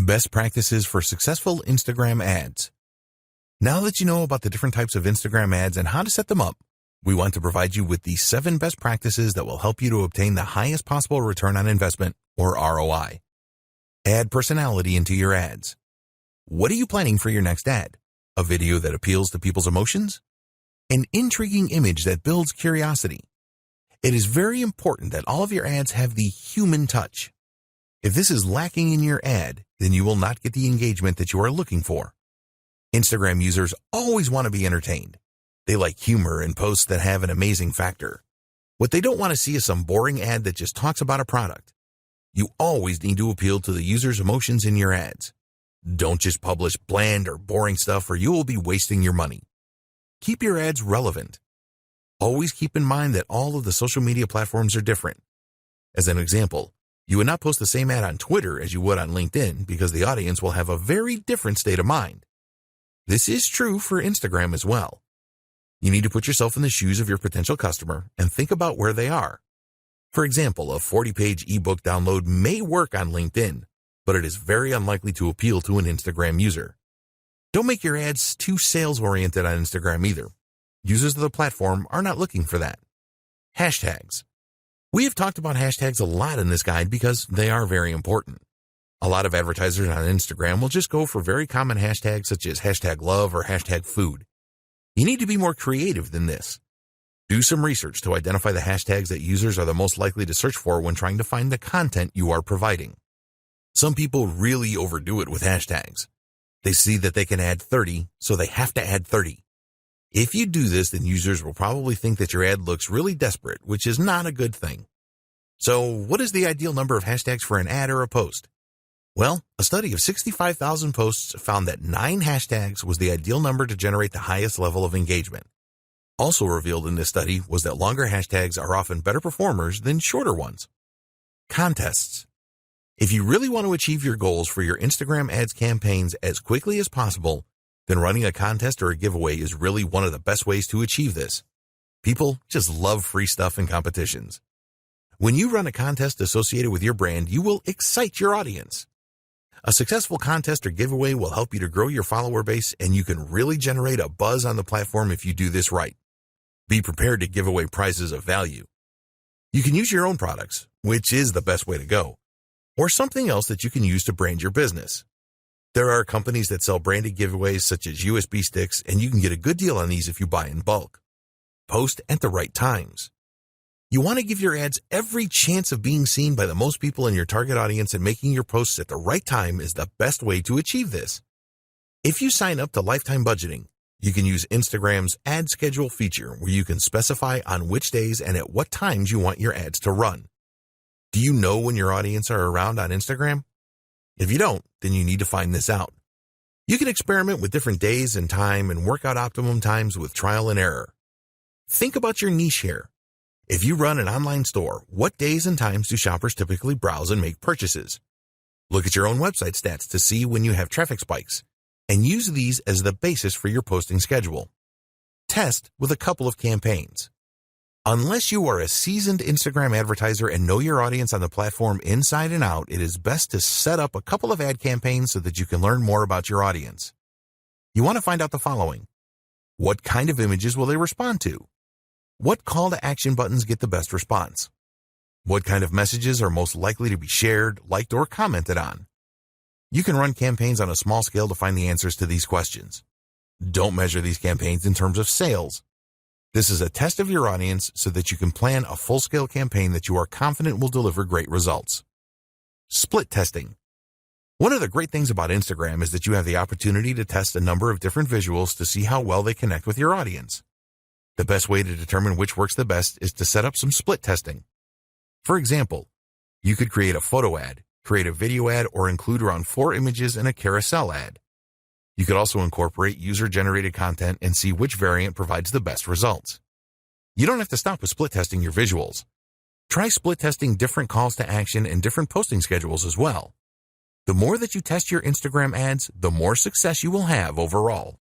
Best practices for successful Instagram ads. Now that you know about the different types of Instagram ads and how to set them up, we want to provide you with the 7 best practices that will help you to obtain the highest possible return on investment, or ROI. Add personality into your ads. What are you planning for your next ad? A video that appeals to people's emotions? An intriguing image that builds curiosity? It is very important that all of your ads have the human touch. If this is lacking in your ad, then you will not get the engagement that you are looking for. Instagram users always want to be entertained. They like humor and posts that have an amazing factor. What they don't want to see is some boring ad that just talks about a product. You always need to appeal to the user's emotions in your ads. Don't just publish bland or boring stuff, or you will be wasting your money. Keep your ads relevant. Always keep in mind that all of the social media platforms are different. As an example, you would not post the same ad on Twitter as you would on LinkedIn because the audience will have a very different state of mind. This is true for Instagram as well. You need to put yourself in the shoes of your potential customer and think about where they are. For example, a 40-page ebook download may work on LinkedIn, but it is very unlikely to appeal to an Instagram user. Don't make your ads too sales-oriented on Instagram either. Users of the platform are not looking for that. Hashtags. We have talked about hashtags a lot in this guide because they are very important. A lot of advertisers on Instagram will just go for very common hashtags such as hashtag love or hashtag food. You need to be more creative than this. Do some research to identify the hashtags that users are the most likely to search for when trying to find the content you are providing. Some people really overdo it with hashtags. They see that they can add 30, so they have to add 30. If you do this, then users will probably think that your ad looks really desperate, which is not a good thing. So, what is the ideal number of hashtags for an ad or a post? Well, a study of 65,000 posts found that 9 hashtags was the ideal number to generate the highest level of engagement. Also revealed in this study was that longer hashtags are often better performers than shorter ones. Contests. If you really want to achieve your goals for your Instagram ads campaigns as quickly as possible, then running a contest or a giveaway is really one of the best ways to achieve this. People just love free stuff and competitions. When you run a contest associated with your brand, you will excite your audience. A successful contest or giveaway will help you to grow your follower base, and you can really generate a buzz on the platform if you do this right. Be prepared to give away prizes of value. You can use your own products, which is the best way to go, or something else that you can use to brand your business. There are companies that sell branded giveaways such as USB sticks, and you can get a good deal on these if you buy in bulk. Post at the right times. You want to give your ads every chance of being seen by the most people in your target audience, and making your posts at the right time is the best way to achieve this. If you sign up to lifetime budgeting, you can use Instagram's ad schedule feature where you can specify on which days and at what times you want your ads to run. Do you know when your audience are around on Instagram? If you don't, then you need to find this out. You can experiment with different days and time and work out optimum times with trial and error. Think about your niche here. If you run an online store, what days and times do shoppers typically browse and make purchases? Look at your own website stats to see when you have traffic spikes, and use these as the basis for your posting schedule. Test with a couple of campaigns. Unless you are a seasoned Instagram advertiser and know your audience on the platform inside and out, it is best to set up a couple of ad campaigns so that you can learn more about your audience. You want to find out the following. What kind of images will they respond to? What call to action buttons get the best response? What kind of messages are most likely to be shared, liked, or commented on? You can run campaigns on a small scale to find the answers to these questions. Don't measure these campaigns in terms of sales. This is a test of your audience so that you can plan a full-scale campaign that you are confident will deliver great results. Split testing. One of the great things about Instagram is that you have the opportunity to test a number of different visuals to see how well they connect with your audience. The best way to determine which works the best is to set up some split testing. For example, you could create a photo ad, create a video ad, or include around 4 images in a carousel ad. You could also incorporate user-generated content and see which variant provides the best results. You don't have to stop with split testing your visuals. Try split testing different calls to action and different posting schedules as well. The more that you test your Instagram ads, the more success you will have overall.